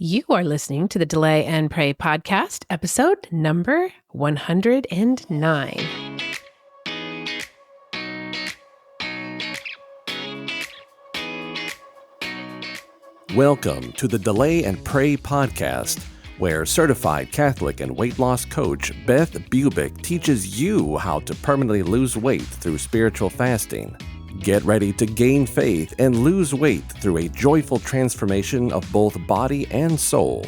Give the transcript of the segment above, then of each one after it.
You are listening to the Delay and Pray podcast, episode number 109. Welcome to the Delay and Pray podcast, where certified Catholic and weight loss coach Beth teaches you how to permanently lose weight through spiritual fasting. Get ready to gain faith and lose weight through a joyful transformation of both body and soul.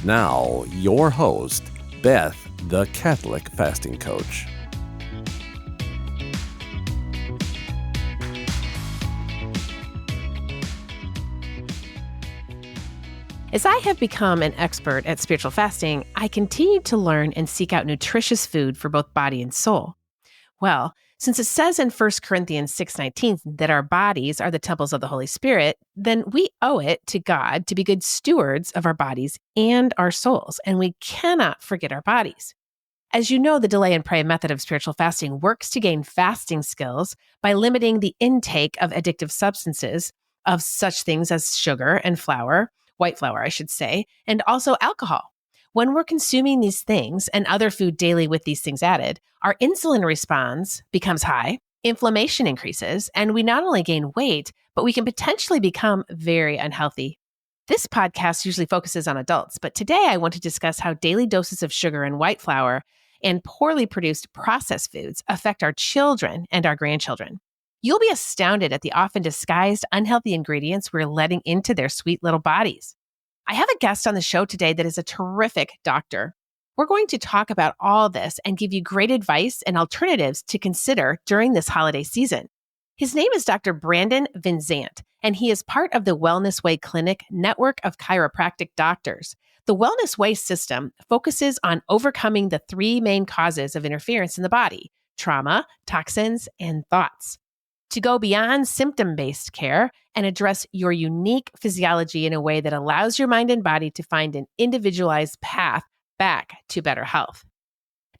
Now, your host, Beth, the Catholic fasting coach. As I have become an expert at spiritual fasting, I continue to learn and seek out nutritious food for both body and soul. Well, since it says in 1 Corinthians 6:19 that our bodies are the temples of the Holy Spirit, then we owe it to God to be good stewards of our bodies and our souls, and we cannot forget our bodies. As you know, the Delay and Pray method of spiritual fasting works to gain fasting skills by limiting the intake of addictive substances of such things as sugar and flour, white flour, I should say, and also alcohol. When we're consuming these things and other food daily with these things added, our insulin response becomes high, inflammation increases, and we not only gain weight, but we can potentially become very unhealthy. This podcast usually focuses on adults, but today I want to discuss how daily doses of sugar and white flour and poorly produced processed foods affect our children and our grandchildren. You'll be astounded at the often disguised unhealthy ingredients we're letting into their sweet little bodies. I have a guest on the show today that is a terrific doctor. We're going to talk about all this and give you great advice and alternatives to consider during this holiday season. His name is Dr. Brandon Vinzant, and he is part of the Wellness Way Clinic network of chiropractic doctors. The Wellness Way system focuses on overcoming the three main causes of interference in the body: trauma, toxins, and thoughts. To go beyond symptom-based care and address your unique physiology in a way that allows your mind and body to find an individualized path back to better health.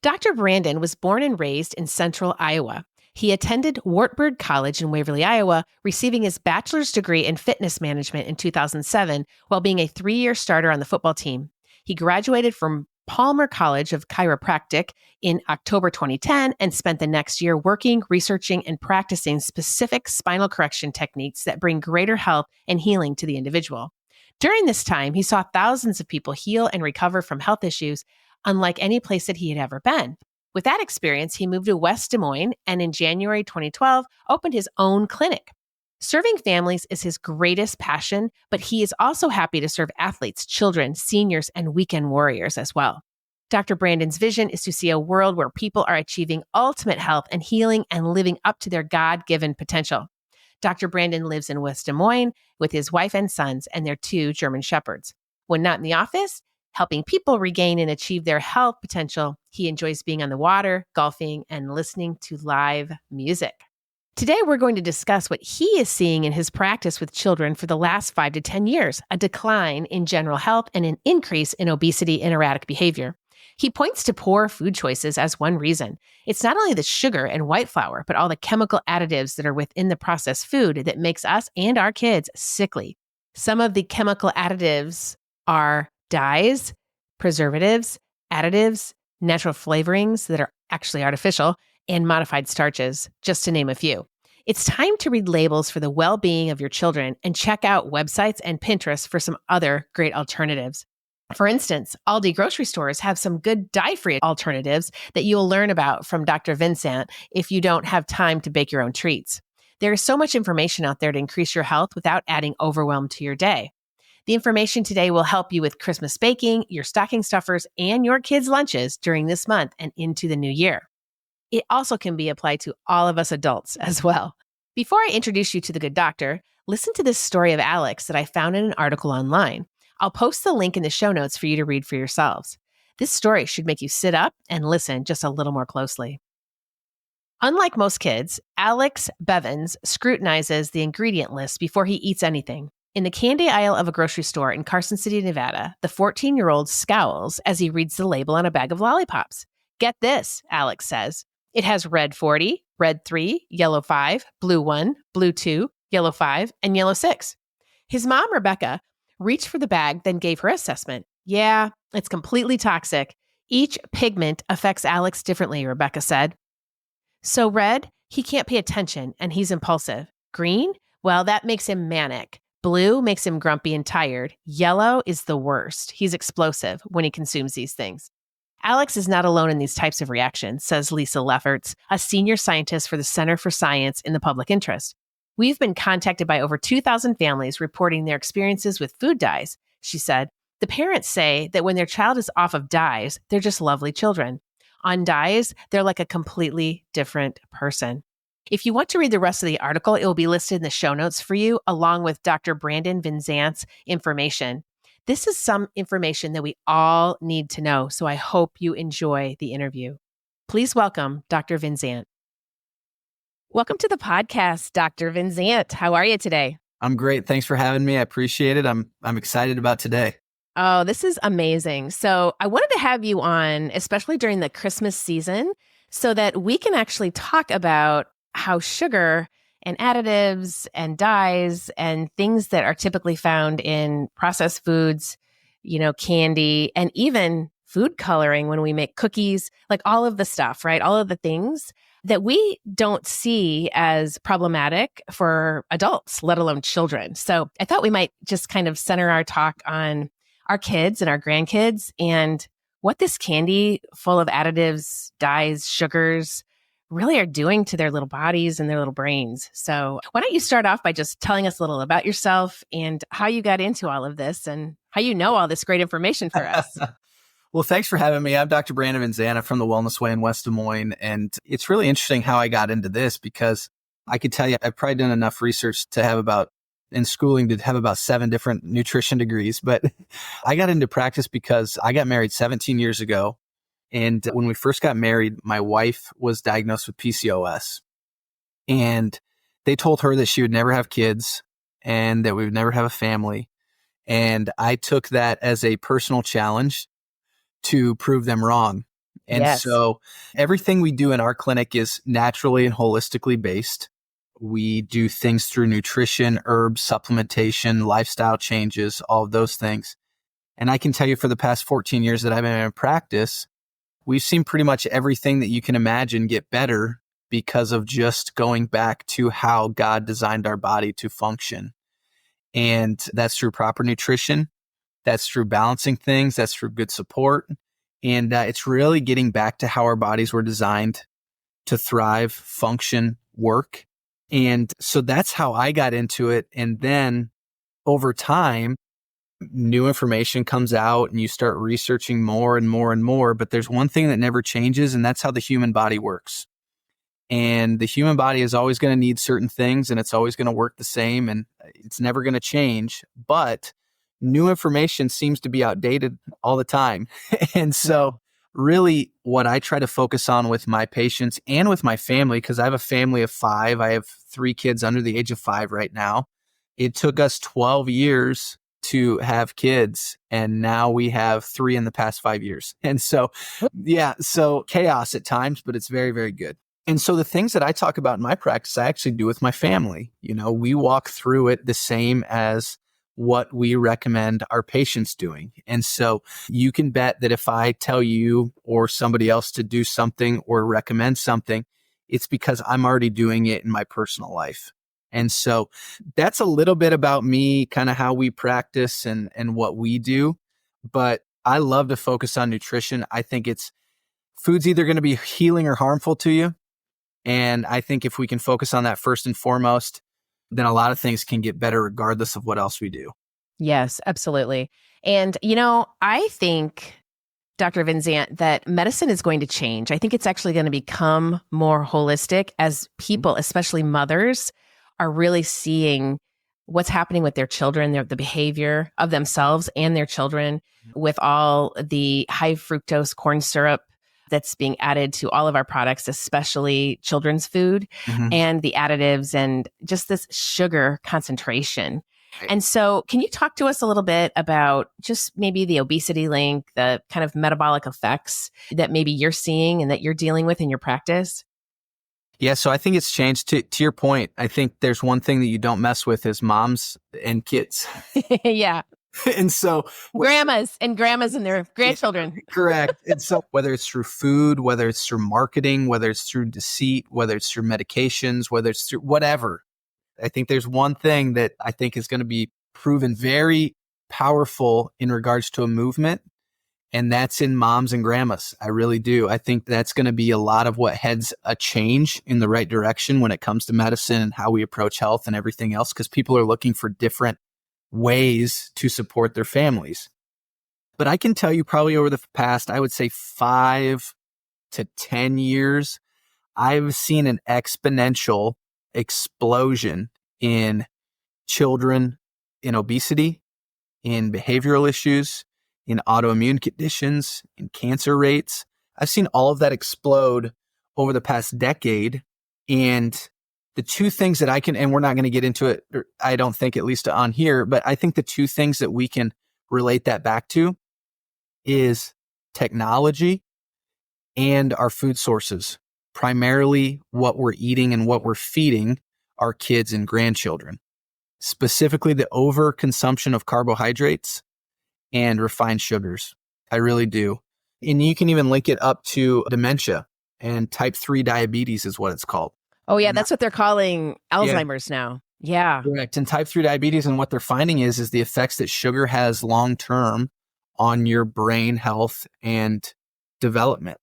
Dr. Brandon was born and raised in central Iowa. He attended Wartburg College in Waverly, Iowa, receiving his bachelor's degree in fitness management in 2007 while being a 3-year starter on the football team. He graduated from Palmer College of Chiropractic in October 2010 and spent the next year working, researching, and practicing specific spinal correction techniques that bring greater health and healing to the individual. During this time, he saw thousands of people heal and recover from health issues unlike any place that he had ever been. With that experience, he moved to West Des Moines and in January 2012 opened his own clinic. Serving families is his greatest passion, but he is also happy to serve athletes, children, seniors, and weekend warriors as well. Dr. Brandon's vision is to see a world where people are achieving ultimate health and healing and living up to their God-given potential. Dr. Brandon lives in West Des Moines with his wife and sons and their 2 German shepherds. When not in the office, helping people regain and achieve their health potential, he enjoys being on the water, golfing, and listening to live music. Today, we're going to discuss what he is seeing in his practice with children for the last 5 to 10 years, a decline in general health and an increase in obesity and erratic behavior. He points to poor food choices as one reason. It's not only the sugar and white flour, but all the chemical additives that are within the processed food that makes us and our kids sickly. Some of the chemical additives are dyes, preservatives, additives, natural flavorings that are actually artificial, and modified starches, just to name a few. It's time to read labels for the well-being of your children and check out websites and Pinterest for some other great alternatives. For instance, Aldi grocery stores have some good dye-free alternatives that you'll learn about from Dr. Vinzant if you don't have time to bake your own treats. There is so much information out there to increase your health without adding overwhelm to your day. The information today will help you with Christmas baking, your stocking stuffers, and your kids' lunches during this month and into the new year. It also can be applied to all of us adults as well. Before I introduce you to the good doctor, listen to this story of Alex that I found in an article online. I'll post the link in the show notes for you to read for yourselves. This story should make you sit up and listen just a little more closely. Unlike most kids, Alex Bevins scrutinizes the ingredient list before he eats anything. In the candy aisle of a grocery store in Carson City, Nevada, the 14-year-old scowls as he reads the label on a bag of lollipops. Get this, Alex says. It has red 40, red 3, yellow 5, blue 1, blue 2, yellow 5, and yellow 6. His mom, Rebecca, reached for the bag, then gave her assessment. Yeah, it's completely toxic. Each pigment affects Alex differently, Rebecca said. So red, he can't pay attention and he's impulsive. Green, well, that makes him manic. Blue makes him grumpy and tired. Yellow is the worst. He's explosive when he consumes these things. Alex is not alone in these types of reactions, says Lisa Lefferts, a senior scientist for the Center for Science in the Public Interest. We've been contacted by over 2,000 families reporting their experiences with food dyes, she said. The parents say that when their child is off of dyes, they're just lovely children. On dyes, they're like a completely different person. If you want to read the rest of the article, it will be listed in the show notes for you, along with Dr. Brandon Vinzant's information. This is some information that we all need to know, so I hope you enjoy the interview. Please welcome Dr. Vinzant. Welcome to the podcast, Dr. Vinzant. How are you today? I'm great. Thanks for having me. I appreciate it. I'm excited about today. Oh, this is amazing. So I wanted to have you on, especially during the Christmas season, so that we can actually talk about how sugar and additives and dyes and things that are typically found in processed foods, candy, and even food coloring when we make cookies, like all of the stuff, right? All of the things that we don't see as problematic for adults, let alone children. So I thought we might just kind of center our talk on our kids and our grandkids and what this candy full of additives, dyes, sugars really are doing to their little bodies and their little brains. So why don't you start off by just telling us a little about yourself and how you got into all of this and how you know all this great information for us. Well, thanks for having me. I'm Dr. Brandon Vinzant from the Wellness Way in West Des Moines. And it's really interesting how I got into this because I could tell you I've probably done enough research to have about 7 different nutrition degrees. But I got into practice because I got married 17 years ago. And when we first got married, my wife was diagnosed with PCOS. And they told her that she would never have kids and that we would never have a family. And I took that as a personal challenge to prove them wrong. And Yes. So everything we do in our clinic is naturally and holistically based. We do things through nutrition, herbs, supplementation, lifestyle changes, all of those things. And I can tell you for the past 14 years that I've been in practice, we've seen pretty much everything that you can imagine get better because of just going back to how God designed our body to function. And that's through proper nutrition. That's through balancing things. That's through good support. And it's really getting back to how our bodies were designed to thrive, function, work. And so that's how I got into it. And then over time, new information comes out and you start researching more and more and more. But there's one thing that never changes, and that's how the human body works. And the human body is always going to need certain things, and it's always going to work the same, and it's never going to change. But new information seems to be outdated all the time. And so really what I try to focus on with my patients and with my family, because I have a family of 5, I have 3 kids under the age of 5 right now. It took us 12 years to have kids, and now we have 3 in the past 5 years. And so, so chaos at times, but it's very, very good. And so the things that I talk about in my practice, I actually do with my family. We walk through it the same as what we recommend our patients doing. And so you can bet that if I tell you or somebody else to do something or recommend something, it's because I'm already doing it in my personal life. And so that's a little bit about me, kind of how we practice and what we do. But I love to focus on nutrition. I think food's either going to be healing or harmful to you. And I think if we can focus on that first and foremost, then a lot of things can get better regardless of what else we do. Yes, absolutely. And, I think, Dr. Vinzant, that medicine is going to change. I think it's actually going to become more holistic as people, especially mothers, are really seeing what's happening with their children, the behavior of themselves and their children with all the high fructose corn syrup that's being added to all of our products, especially children's food, and the additives and just this sugar concentration. Right. And so can you talk to us a little bit about just maybe the obesity link, the kind of metabolic effects that maybe you're seeing and that you're dealing with in your practice? Yeah, so I think it's changed. To your point, I think there's one thing that you don't mess with is moms and kids. Yeah. And so grandmas and their grandchildren. correct. And so whether it's through food, whether it's through marketing, whether it's through deceit, whether it's through medications, whether it's through whatever, I think there's one thing that I think is going to be proven very powerful in regards to a movement, and that's in moms and grandmas. I really do. I think that's going to be a lot of what heads a change in the right direction when it comes to medicine and how we approach health and everything else, because people are looking for different ways to support their families. But I can tell you probably over the past, I would say 5 to 10 years, I've seen an exponential explosion in children in obesity, in behavioral issues, in autoimmune conditions, in cancer rates. I've seen all of that explode over the past decade. And the two things that I can, and we're not going to get into it, I don't think, at least on here, but I think the two things that we can relate that back to is technology and our food sources, primarily what we're eating and what we're feeding our kids and grandchildren, specifically the overconsumption of carbohydrates and refined sugars. I really do. And you can even link it up to dementia, and type 3 diabetes is what it's called. Oh, yeah. That's what they're calling Alzheimer's now. Yeah. Correct. And type 3 diabetes, and what they're finding is the effects that sugar has long-term on your brain health and development.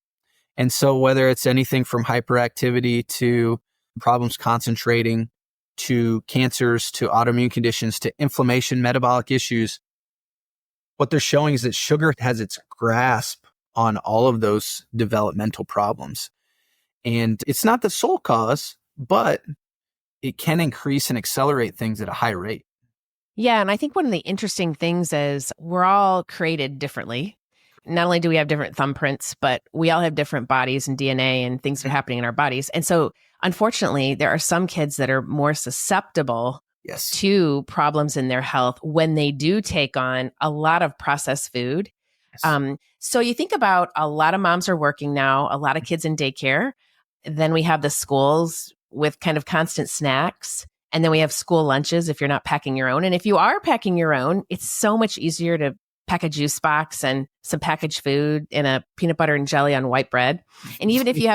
And so whether it's anything from hyperactivity to problems concentrating, to cancers, to autoimmune conditions, to inflammation, metabolic issues, what they're showing is that sugar has its grasp on all of those developmental problems. And it's not the sole cause, but it can increase and accelerate things at a high rate. Yeah. And I think one of the interesting things is we're all created differently. Not only do we have different thumbprints, but we all have different bodies and DNA and things that are happening in our bodies. And so, unfortunately, there are some kids that are more susceptible to problems in their health when they do take on a lot of processed food. So you think about, a lot of moms are working now, a lot of kids in daycare. Then we have the schools with kind of constant snacks. And then we have school lunches if you're not packing your own. And if you are packing your own, it's so much easier to pack a juice box and some packaged food and a peanut butter and jelly on white bread. And even if you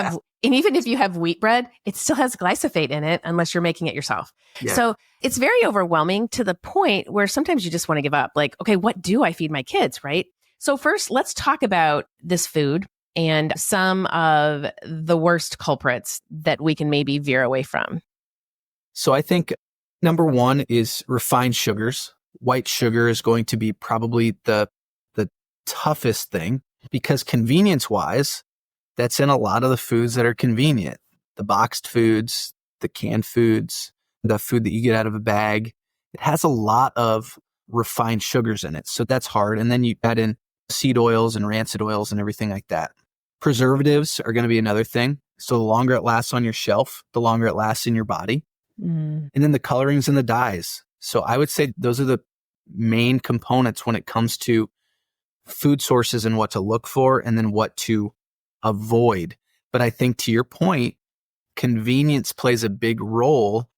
have wheat bread, it still has glyphosate in it unless you're making it yourself. Yeah. So it's very overwhelming to the point where sometimes you just want to give up. Like, okay, what do I feed my kids, right? So first, let's talk about this food and some of the worst culprits that we can maybe veer away from. So I think number one is refined sugars. White sugar is going to be probably the toughest thing, because convenience-wise, that's in a lot of the foods that are convenient. The boxed foods, the canned foods, the food that you get out of a bag. It has a lot of refined sugars in it. So that's hard. And then you add in seed oils and rancid oils and everything like that. Preservatives are going to be another thing. So the longer it lasts on your shelf, the longer it lasts in your body. And then the colorings and the dyes. So I would say those are the main components when it comes to food sources and what to look for and then what to avoid. But I think, to your point, convenience plays a big role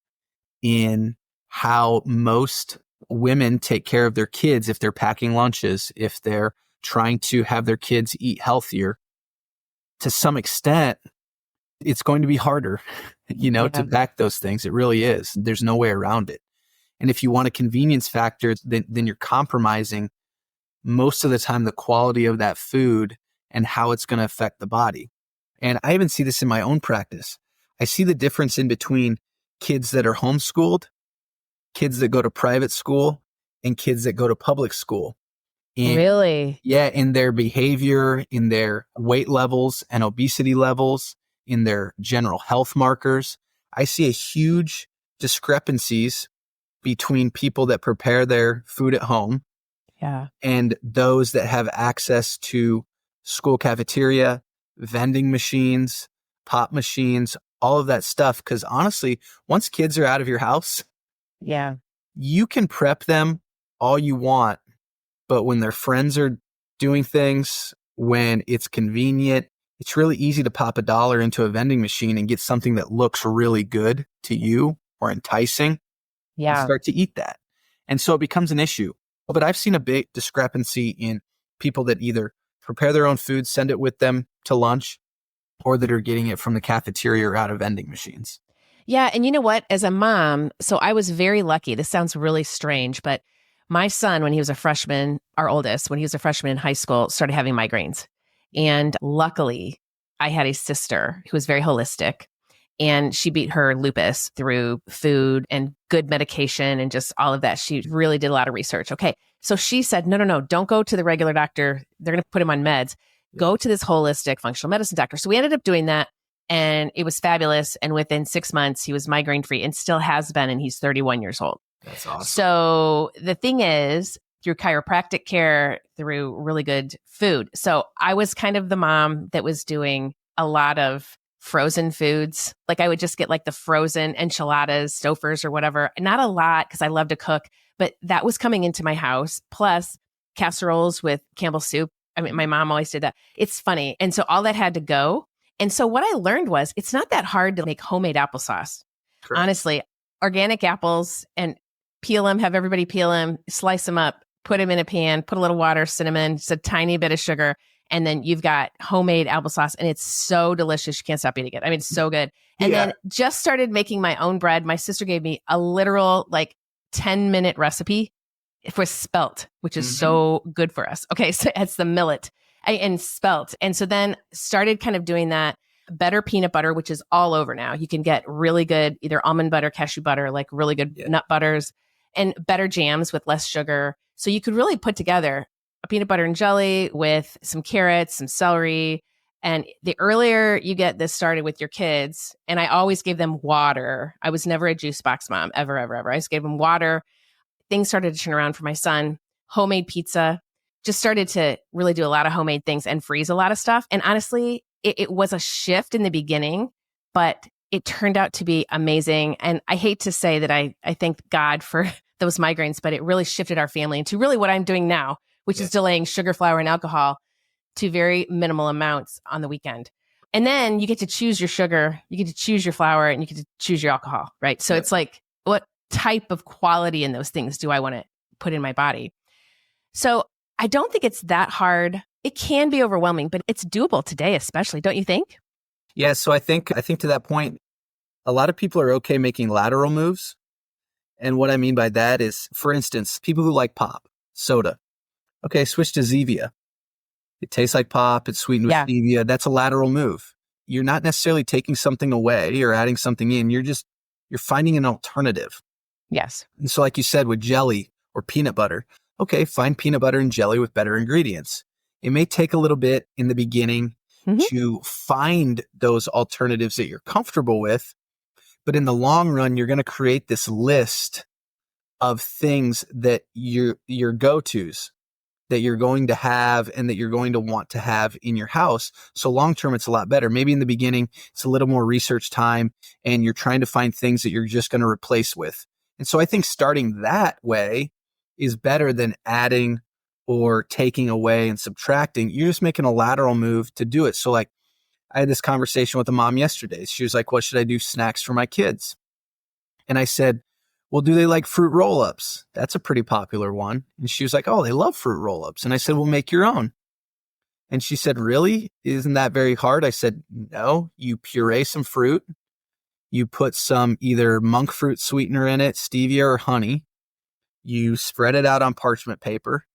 in how most women take care of their kids if they're packing lunches, if they're trying to have their kids eat healthier. To some extent, it's going to be harder, to pack those things. It really is. There's no way around it. And if you want a convenience factor, then you're compromising most of the time the quality of that food and how it's going to affect the body. And I even see this in my own practice. I see the difference in between kids that are homeschooled, kids that go to private school, and kids that go to public school. And, really? Yeah, in their behavior, in their weight levels and obesity levels, in their general health markers. I see a huge discrepancies between people that prepare their food at home and those that have access to school cafeteria, vending machines, pop machines, all of that stuff. Because honestly, once kids are out of your house, you can prep them all you want. But when their friends are doing things, when it's convenient, it's really easy to pop $1 into a vending machine and get something that looks really good to you or enticing. And start to eat that. And so it becomes an issue. But I've seen a big discrepancy in people that either prepare their own food, send it with them to lunch, or that are getting it from the cafeteria or out of vending machines. Yeah. And you know what? As a mom, so I was very lucky. This sounds really strange, but my son, when he was a freshman, our oldest, when he was a freshman in high school, started having migraines. And luckily, I had a sister who was very holistic, and she beat her lupus through food and good medication and just all of that. She really did a lot of research. Okay. So she said, no, don't go to the regular doctor. They're going to put him on meds. Go to this holistic functional medicine doctor. So we ended up doing that, and it was fabulous. And within 6 months, he was migraine free and still has been, and he's 31 years old. That's awesome. So the thing is, through chiropractic care, through really good food. So I was kind of the mom that was doing a lot of frozen foods. Like I would just get like the frozen enchiladas, Stouffer's or whatever. Not a lot because I love to cook, but that was coming into my house. Plus casseroles with Campbell's soup. I mean, my mom always did that. It's funny. And so all that had to go. And so what I learned was it's not that hard to make homemade applesauce. Correct. Honestly, organic apples, and peel them, have everybody peel them, slice them up, put them in a pan, put a little water, cinnamon, just a tiny bit of sugar. And then you've got homemade applesauce, and it's so delicious. You can't stop eating it. I mean, it's so good. And then just started making my own bread. My sister gave me a literal 10-minute recipe for spelt, which is so good for us. Okay. So it's the millet and spelt. And so then started kind of doing that. Better peanut butter, which is all over now. You can get really good, either almond butter, cashew butter, like really good nut butters, and better jams with less sugar. So you could really put together a peanut butter and jelly with some carrots, some celery. And the earlier you get this started with your kids, and I always gave them water. I was never a juice box mom, ever, ever, ever. I just gave them water. Things started to turn around for my son. Homemade pizza. Just started to really do a lot of homemade things and freeze a lot of stuff. And honestly, it was a shift in the beginning, but it turned out to be amazing. And I hate to say that I thank God for those migraines, but it really shifted our family into really what I'm doing now, which is delaying sugar, flour, and alcohol to very minimal amounts on the weekend. And then you get to choose your sugar, you get to choose your flour, and you get to choose your alcohol, right? So it's like, what type of quality in those things do I want to put in my body? So I don't think it's that hard. It can be overwhelming, but it's doable today, especially, don't you think? Yeah. So I think to that point, a lot of people are okay making lateral moves. And what I mean by that is, for instance, people who like pop, soda. Okay, switch to Zevia. It tastes like pop. It's sweetened with stevia. That's a lateral move. You're not necessarily taking something away or adding something in. You're finding an alternative. Yes. And so like you said, with jelly or peanut butter, okay, find peanut butter and jelly with better ingredients. It may take a little bit in the beginning to find those alternatives that you're comfortable with, but in the long run, you're going to create this list of things that your go-tos that you're going to have and that you're going to want to have in your house. So long term, it's a lot better. Maybe in the beginning, it's a little more research time and you're trying to find things that you're just going to replace with. And so I think starting that way is better than adding or taking away and subtracting. You're just making a lateral move to do it. So like I had this conversation with a mom yesterday. She was like, what should I do snacks for my kids? And I said, well, do they like fruit roll-ups? That's a pretty popular one. And she was like, oh, they love fruit roll-ups. And I said, well, make your own. And she said, really? Isn't that very hard? I said, no, you puree some fruit. You put some either monk fruit sweetener in it, stevia or honey. You spread it out on parchment paper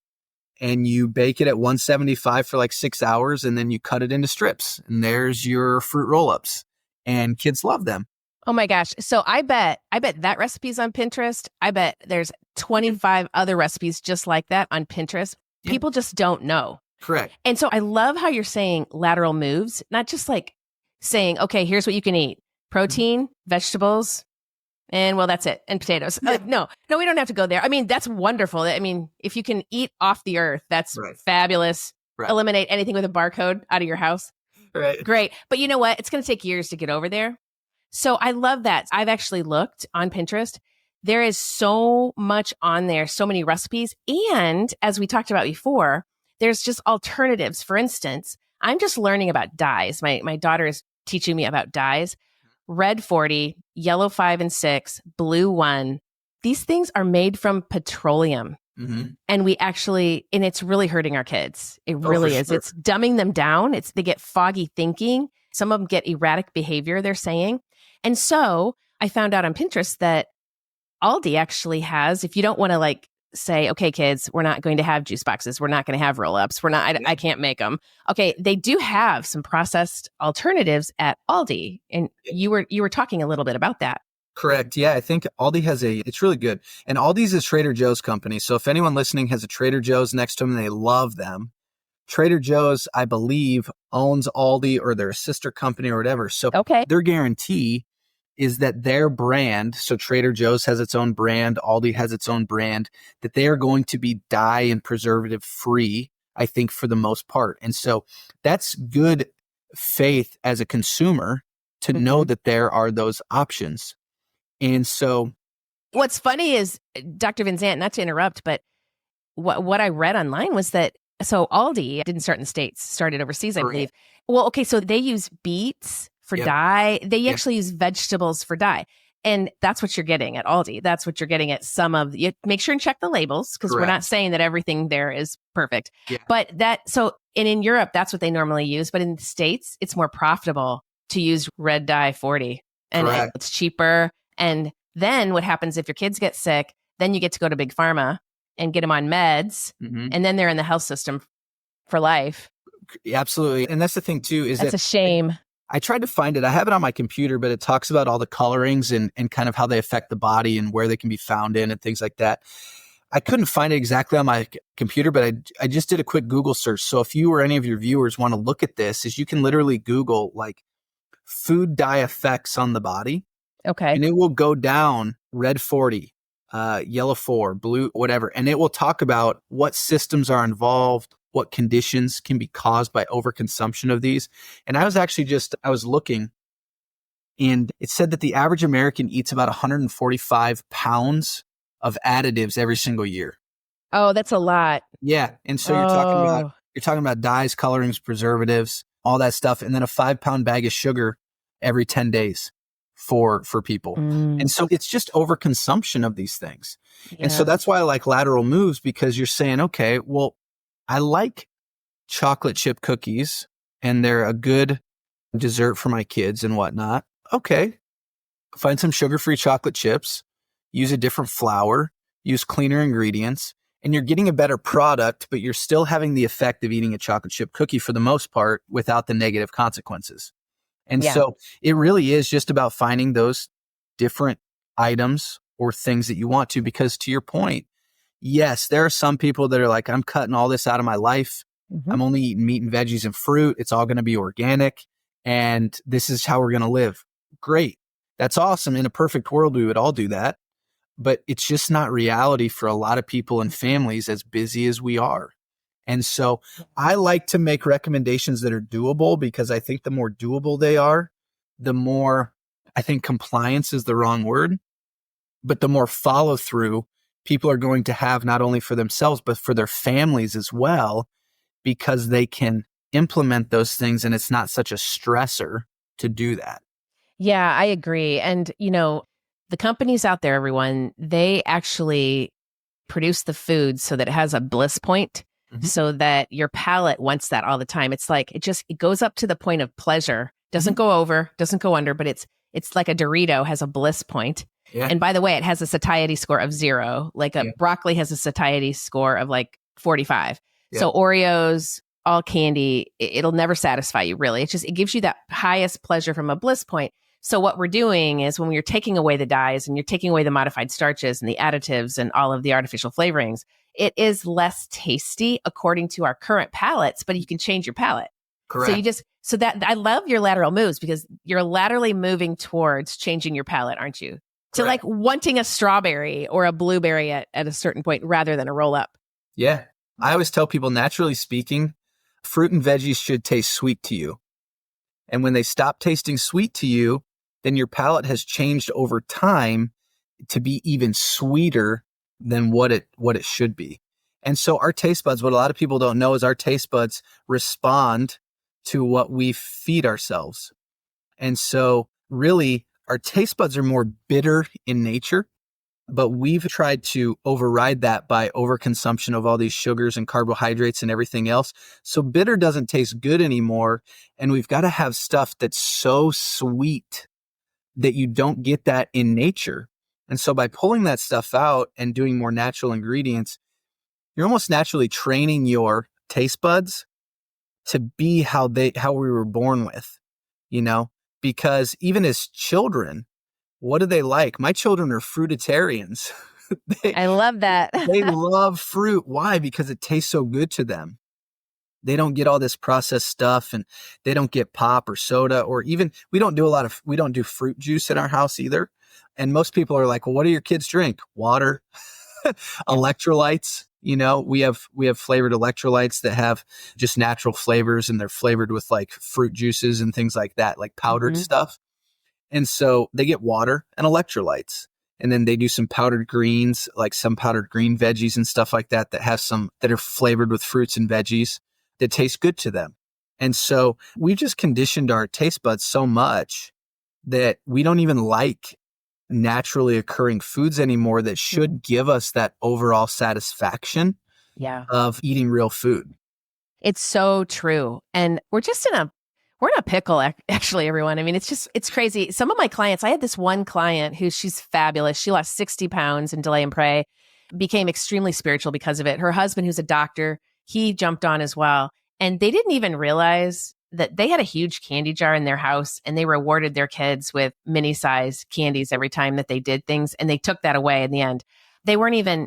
and you bake it at 175 for like 6 hours. And then you cut it into strips and there's your fruit roll-ups and kids love them. Oh my gosh. So I bet that recipe's on Pinterest. I bet there's 25 other recipes just like that on Pinterest. Yeah. People just don't know. Correct. And so I love how you're saying lateral moves, not just like saying, okay, here's what you can eat. Protein, vegetables, and well, that's it. And potatoes. Yeah. No, we don't have to go there. I mean, that's wonderful. I mean, if you can eat off the earth, that's fabulous. Right. Eliminate anything with a barcode out of your house. Right. Great. But you know what? It's going to take years to get over there. So I love that. I've actually looked on Pinterest. There is so much on there, so many recipes. And as we talked about before, there's just alternatives. For instance, I'm just learning about dyes. My daughter is teaching me about dyes. Red 40, yellow 5 and 6, blue 1. These things are made from petroleum. Mm-hmm. And and it's really hurting our kids. It Oh, for really is. sure. It's dumbing them down. They get foggy thinking. Some of them get erratic behavior, they're saying. And so I found out on Pinterest that Aldi actually has, if you don't want to like say, okay, kids, we're not going to have juice boxes. We're not going to have roll-ups. I can't make them. Okay. They do have some processed alternatives at Aldi. And you were talking a little bit about that. Correct. Yeah, I think Aldi it's really good. And Aldi's is Trader Joe's company. So if anyone listening has a Trader Joe's next to them and they love them, Trader Joe's, I believe, owns Aldi or their sister company or whatever. So their guarantee is that their brand, so Trader Joe's has its own brand, Aldi has its own brand, that they are going to be dye and preservative free, I think, for the most part. And so that's good faith as a consumer to know that there are those options. And so what's funny is, Dr. Vinzant, not to interrupt, but what I read online was that, so Aldi didn't start in the States, started overseas, I believe. Well, okay, so they use beets for dye. They actually use vegetables for dye. And that's what you're getting at Aldi. That's what you're getting at you make sure and check the labels, because we're not saying that everything there is perfect. Yeah. But and in Europe, that's what they normally use. But in the States, it's more profitable to use red dye 40. And it's cheaper. And then what happens if your kids get sick, then you get to go to Big Pharma and get them on meds. Mm-hmm. And then they're in the health system for life. Absolutely. And that's the thing too, that's a shame. I tried to find it. I have it on my computer, but it talks about all the colorings and kind of how they affect the body and where they can be found in and things like that. I couldn't find it exactly on my computer, but I just did a quick Google search. So if you or any of your viewers want to look at this, is you can literally Google like food dye effects on the body. Okay. And it will go down red 40, yellow 4, blue, whatever. And it will talk about what systems are involved, what conditions can be caused by overconsumption of these. And I was looking, and it said that the average American eats about 145 pounds of additives every single year. Oh, that's a lot. Yeah. And so you're talking about dyes, colorings, preservatives, all that stuff. And then a 5-pound bag of sugar every 10 days. For people. And so it's just overconsumption of these things. Yeah. And so that's why I like lateral moves, because you're saying, okay, well, I like chocolate chip cookies and they're a good dessert for my kids and whatnot. Okay. Find some sugar-free chocolate chips, use a different flour, use cleaner ingredients, and you're getting a better product, but you're still having the effect of eating a chocolate chip cookie for the most part without the negative consequences. And so it really is just about finding those different items or things that you want to, because to your point, yes, there are some people that are like, I'm cutting all this out of my life. Mm-hmm. I'm only eating meat and veggies and fruit. It's all going to be organic. And this is how we're going to live. Great. That's awesome. In a perfect world, we would all do that. But it's just not reality for a lot of people and families as busy as we are. And so I like to make recommendations that are doable, because I think the more doable they are, the more, I think compliance is the wrong word, but the more follow through people are going to have, not only for themselves, but for their families as well, because they can implement those things and it's not such a stressor to do that. Yeah, I agree. And, the companies out there, everyone, they actually produce the food so that it has a bliss point. So that your palate wants that all the time. It's like, it goes up to the point of pleasure. Doesn't go over, doesn't go under, but it's like a Dorito has a bliss point. Yeah. And by the way, it has a satiety score of 0. Like a broccoli has a satiety score of like 45. Yeah. So Oreos, all candy, it'll never satisfy you really. It gives you that highest pleasure from a bliss point. So what we're doing is, when you're taking away the dyes and you're taking away the modified starches and the additives and all of the artificial flavorings, it is less tasty according to our current palates, but you can change your palate. Correct. So that I love your lateral moves, because you're laterally moving towards changing your palate, aren't you? Correct. To like wanting a strawberry or a blueberry at a certain point rather than a roll up. Yeah. I always tell people, naturally speaking, fruit and veggies should taste sweet to you. And when they stop tasting sweet to you, then your palate has changed over time to be even sweeter than what it should be. And so our taste buds, what a lot of people don't know is our taste buds respond to what we feed ourselves. And so really our taste buds are more bitter in nature. But we've tried to override that by overconsumption of all these sugars and carbohydrates and everything else. So bitter doesn't taste good anymore. And we've got to have stuff that's so sweet that you don't get that in nature. And so by pulling that stuff out and doing more natural ingredients, you're almost naturally training your taste buds to be how we were born with, because even as children, what do they like? My children are fruitarians. I love that. They love fruit. Why? Because it tastes so good to them. They don't get all this processed stuff, and they don't get pop or soda, or even we don't do fruit juice in our house either. And most people are like, well, what do your kids drink? Water, electrolytes. We have flavored electrolytes that have just natural flavors, and they're flavored with like fruit juices and things like that, like powdered stuff. And so they get water and electrolytes, and then they do some powdered greens, like some powdered green veggies and stuff like that that are flavored with fruits and veggies that taste good to them. And so we just conditioned our taste buds so much that we don't even like naturally occurring foods anymore that should give us that overall satisfaction of eating real food. It's so true. And we're in a pickle, actually, everyone. I mean, it's crazy. Some of my clients, I had this one client she's fabulous. She lost 60 pounds in Delay and Pray, became extremely spiritual because of it. Her husband, who's a doctor, he jumped on as well. And they didn't even realize that they had a huge candy jar in their house, and they rewarded their kids with mini-size candies every time that they did things. And they took that away in the end.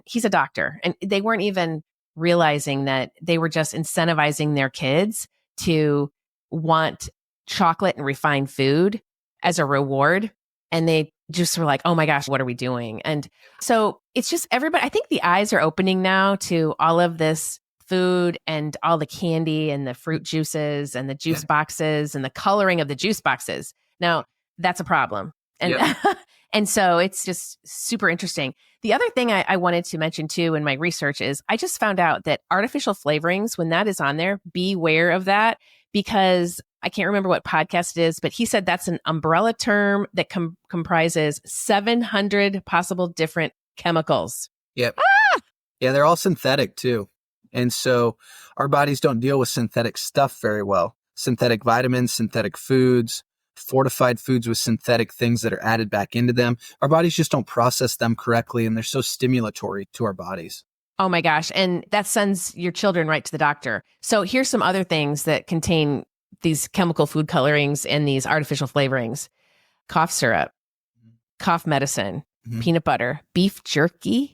He's a doctor, and they weren't even realizing that they were just incentivizing their kids to want chocolate and refined food as a reward. And they just were like, oh my gosh, what are we doing? And so it's just everybody, I think the eyes are opening now to all of this food and all the candy and the fruit juices and the juice boxes and the coloring of the juice boxes. Now that's a problem. And, and so it's just super interesting. The other thing I wanted to mention too in my research is I just found out that artificial flavorings, when that is on there, beware of that, because I can't remember what podcast it is, but he said that's an umbrella term that comprises 700 possible different chemicals. Yep. Yeah, they're all synthetic too. And so our bodies don't deal with synthetic stuff very well. Synthetic vitamins, synthetic foods, fortified foods with synthetic things that are added back into them. Our bodies just don't process them correctly, and they're so stimulatory to our bodies. Oh my gosh. And that sends your children right to the doctor. So here's some other things that contain these chemical food colorings and these artificial flavorings: cough syrup, cough medicine, peanut butter, beef jerky.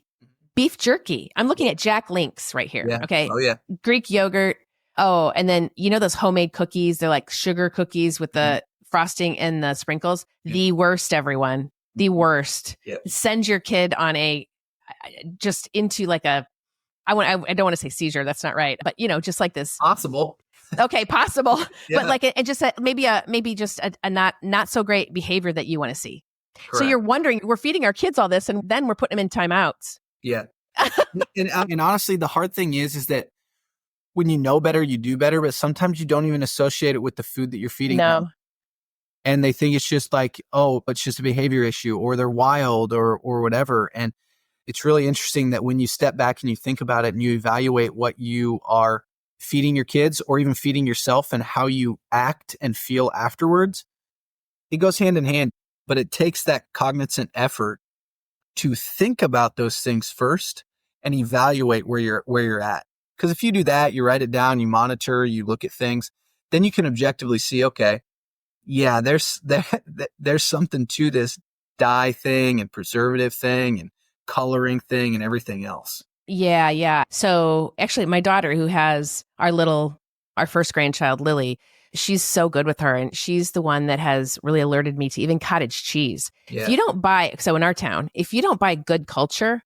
Beef jerky. I'm looking at Jack Link's right here. Yeah. Okay. Oh, yeah. Greek yogurt. Oh, and then those homemade cookies? They're like sugar cookies with the frosting and the sprinkles. The worst, everyone. The worst. Send your kid on just into like I don't want to say seizure. That's not right. But just like this. Possible. Okay, possible. But like it just maybe just a not so great behavior that you want to see. Correct. So you're wondering, we're feeding our kids all this, and then we're putting them in timeouts. Yeah. and honestly, the hard thing is that when you know better, you do better, but sometimes you don't even associate it with the food that you're feeding them. And they think it's just like, oh, it's just a behavior issue, or they're wild or whatever. And it's really interesting that when you step back and you think about it and you evaluate what you are feeding your kids or even feeding yourself and how you act and feel afterwards, it goes hand in hand. But it takes that cognizant effort to think about those things first and evaluate where you're at. Because if you do that, you write it down, you monitor, you look at things, then you can objectively see, okay, yeah, there's something to this dye thing and preservative thing and coloring thing and everything else. Yeah. So actually, my daughter, who has our first grandchild, Lily, she's so good with her. And she's the one that has really alerted me to even cottage cheese. Yeah. If you don't buy, so in our town, if you don't buy Good Culture,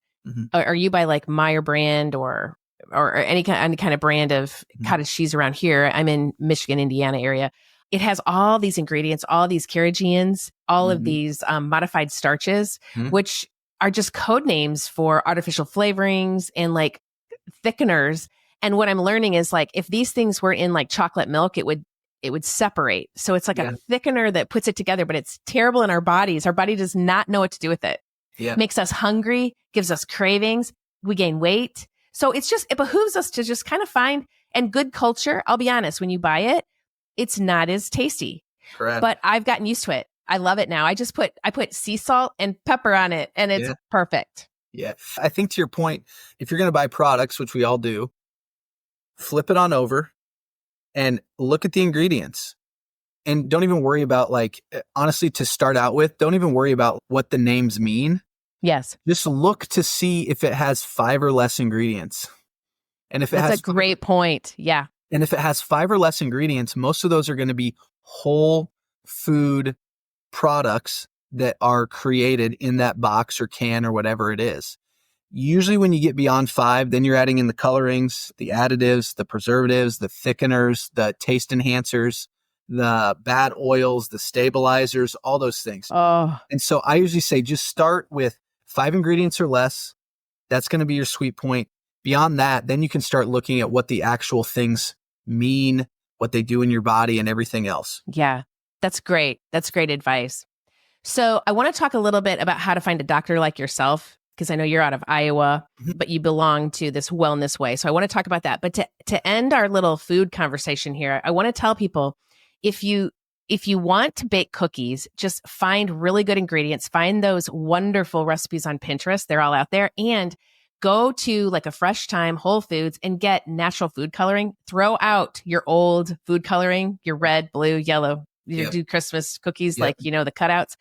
or you buy like Meyer brand or any kind of brand of cottage cheese around here, I'm in Michigan, Indiana area, it has all these ingredients, all these carrageenans, all of these modified starches, which are just code names for artificial flavorings and like thickeners. And what I'm learning is like, if these things were in like chocolate milk, it would separate. So it's like a thickener that puts it together, but it's terrible in our bodies. Our body does not know what to do with it. Yeah. makes us hungry, gives us cravings, we gain weight. So it behooves us to just kind of find, and good culture, I'll be honest, when you buy it, it's not as tasty. Correct. But I've gotten used to it. I love it now. I put sea salt and pepper on it, and it's perfect. Yeah. I think to your point, if you're going to buy products, which we all do, flip it on over and look at the ingredients. And don't even worry about, like, honestly, to start out with, don't even worry about what the names mean. Yes. Just look to see if it has 5 or less ingredients. And if That's a great point. Yeah. And if it has 5 or less ingredients, most of those are going to be whole food products that are created in that box or can or whatever it is. Usually when you get beyond 5, then you're adding in the colorings, the additives, the preservatives, the thickeners, the taste enhancers, the bad oils, the stabilizers, all those things. Oh. And so I usually say just start with 5 ingredients or less. That's going to be your sweet point. Beyond that, then you can start looking at what the actual things mean, what they do in your body, and everything else. Yeah, that's great. That's great advice. So I want to talk a little bit about how to find a doctor like yourself, because I know you're out of Iowa, but you belong to this wellness way. So I want to talk about that. But to end our little food conversation here, I want to tell people, if you want to bake cookies, just find really good ingredients, find those wonderful recipes on Pinterest. They're all out there. And go to like a Fresh Time, Whole Foods, and get natural food coloring. Throw out your old food coloring, your red, blue, yellow. You do Christmas cookies, like, the cutouts.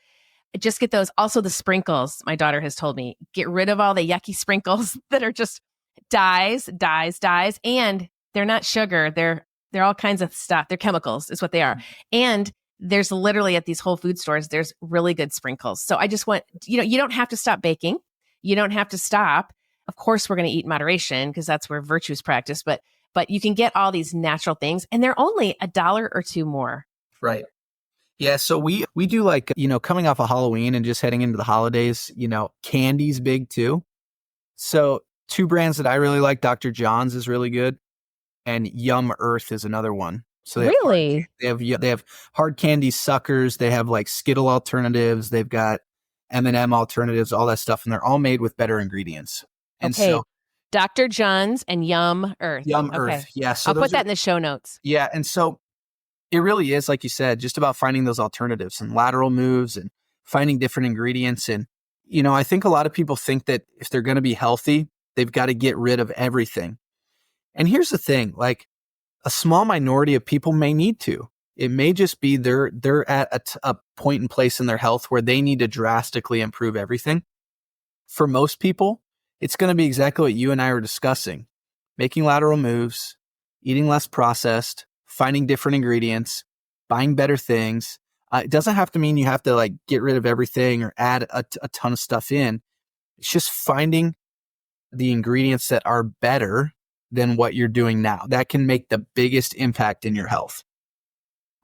Just get those. Also the sprinkles, my daughter has told me, get rid of all the yucky sprinkles that are just dyes. And they're not sugar. They're all kinds of stuff. They're chemicals is what they are. And there's literally at these Whole Food stores, there's really good sprinkles. So I just want, you don't have to stop baking. You don't have to stop. Of course, we're going to eat in moderation because that's where virtue is practiced. But you can get all these natural things, and they're only $1 or $2 more. Right. Yeah. So we do, like, coming off of Halloween and just heading into the holidays, candy's big too. So 2 brands that I really like, Dr. John's is really good, and YumEarth is another one. So they have hard candy suckers. They have like Skittle alternatives. They've got M&M alternatives, all that stuff, and they're all made with better ingredients. And so Dr. John's and YumEarth. YumEarth. Okay. Yeah. So I'll put that in the show notes. Yeah. And so it really is, like you said, just about finding those alternatives and lateral moves and finding different ingredients. And, I think a lot of people think that if they're going to be healthy, they've got to get rid of everything. And here's the thing, like, a small minority of people may need to. It may just be they're at a point and place in their health where they need to drastically improve everything. For most people, it's going to be exactly what you and I were discussing: making lateral moves, eating less processed, finding different ingredients, buying better things. It doesn't have to mean you have to, like, get rid of everything or add a ton of stuff in. It's just finding the ingredients that are better than what you're doing now. That can make the biggest impact in your health.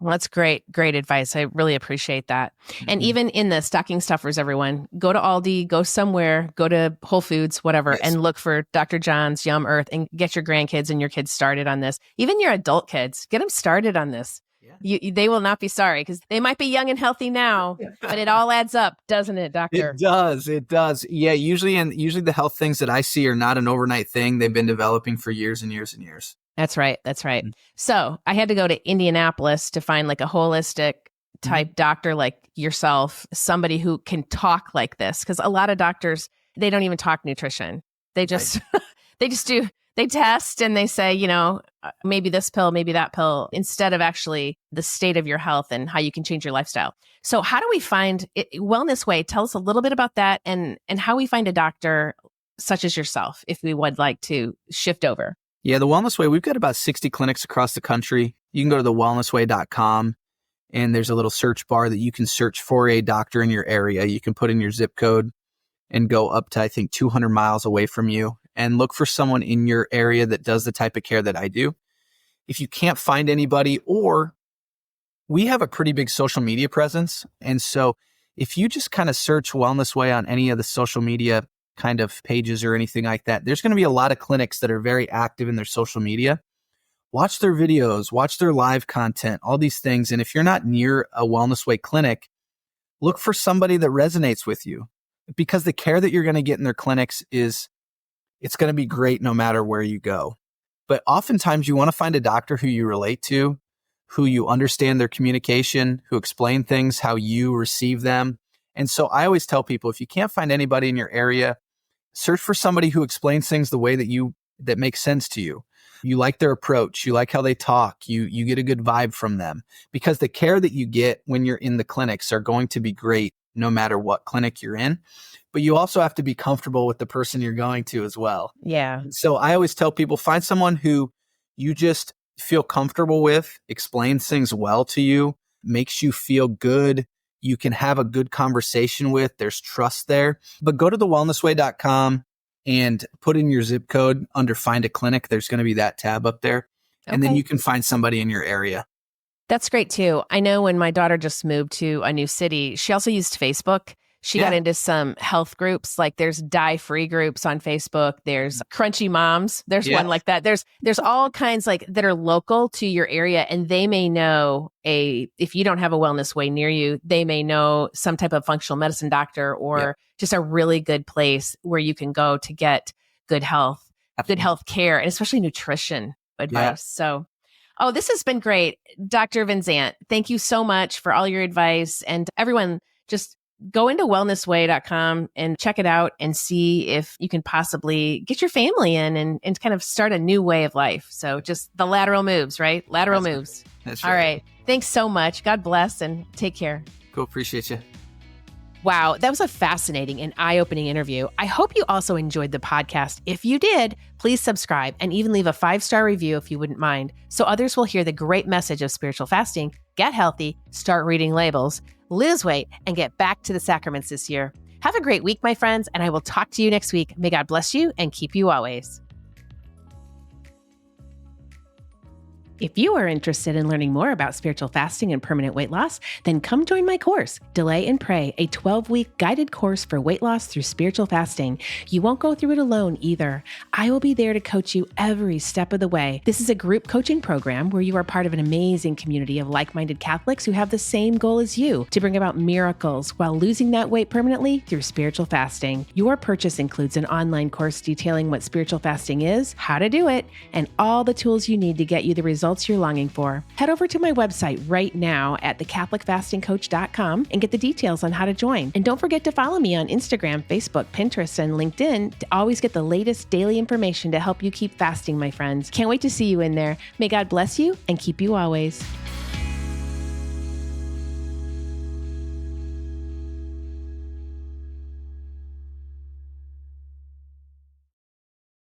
Well, that's great advice. I really appreciate that. Mm-hmm. And even in the stocking stuffers, everyone, go to Aldi, go somewhere, go to Whole Foods, whatever, and look for Dr. John's, YumEarth, and get your grandkids and your kids started on this. Even your adult kids, get them started on this. Yeah. They will not be sorry, because they might be young and healthy now, but it all adds up, doesn't it, doctor? It does. Yeah, usually the health things that I see are not an overnight thing. They've been developing for years and years and years. That's right. Mm-hmm. So I had to go to Indianapolis to find like a holistic type doctor like yourself, somebody who can talk like this. Because a lot of doctors, they don't even talk nutrition. They just, they test and they say, maybe this pill, maybe that pill, instead of actually the state of your health and how you can change your lifestyle. So how do we find Wellness Way? Tell us a little bit about that and how we find a doctor such as yourself if we would like to shift over. Yeah, the Wellness Way, we've got about 60 clinics across the country. You can go to thewellnessway.com, and there's a little search bar that you can search for a doctor in your area. You can put in your zip code and go up to, I think, 200 miles away from you and look for someone in your area that does the type of care that I do. If you can't find anybody, or we have a pretty big social media presence. And so if you just kind of search Wellness Way on any of the social media kind of pages or anything like that, there's going to be a lot of clinics that are very active in their social media. Watch their videos, watch their live content, all these things. And if you're not near a Wellness Way clinic, look for somebody that resonates with you. because the care that you're going to get in their clinics it's going to be great no matter where you go. But oftentimes you want to find a doctor who you relate to, who you understand their communication, who explain things how you receive them. And so I always tell people, if you can't find anybody in your area, search for somebody who explains things the way that makes sense to you. You like their approach, you like how they talk, you get a good vibe from them, because the care that you get when you're in the clinics are going to be great no matter what clinic you're in. But you also have to be comfortable with the person you're going to as well. Yeah. So I always tell people, find someone who you just feel comfortable with, explains things well to you, makes you feel good. You can have a good conversation with. There's trust there. But go to thewellnessway.com and put in your zip code under Find a Clinic. There's going to be that tab up there. And then you can find somebody in your area. That's great too. I know when my daughter just moved to a new city, she also used Facebook. She got into some health groups, like there's dye-free groups on Facebook. There's Crunchy Moms. There's one like that. There's all kinds like that are local to your area, and they may know if you don't have a wellness way near you, they may know some type of functional medicine doctor or just a really good place where you can go to get good health, good health care, and especially nutrition advice. So, this has been great. Dr. Vinzant, thank you so much for all your advice. And everyone, just go into wellnessway.com and check it out and see if you can possibly get your family in and kind of start a new way of life. So just the lateral moves, right? Lateral moves. That's right. All right. Thanks so much. God bless and take care. Cool. Appreciate you. Wow, that was a fascinating and eye-opening interview. I hope you also enjoyed the podcast. If you did, please subscribe and even leave a 5-star review if you wouldn't mind, so others will hear the great message of spiritual fasting, get healthy, start reading labels, lose weight, and get back to the sacraments this year. Have a great week, my friends, and I will talk to you next week. May God bless you and keep you always. If you are interested in learning more about spiritual fasting and permanent weight loss, then come join my course, Delay and Pray, a 12-week guided course for weight loss through spiritual fasting. You won't go through it alone either. I will be there to coach you every step of the way. This is a group coaching program where you are part of an amazing community of like-minded Catholics who have the same goal as you, to bring about miracles while losing that weight permanently through spiritual fasting. Your purchase includes an online course detailing what spiritual fasting is, how to do it, and all the tools you need to get you the results you're longing for. Head over to my website right now at thecatholicfastingcoach.com and get the details on how to join. And don't forget to follow me on Instagram, Facebook, Pinterest, and LinkedIn to always get the latest daily information to help you keep fasting, my friends. Can't wait to see you in there. May God bless you and keep you always.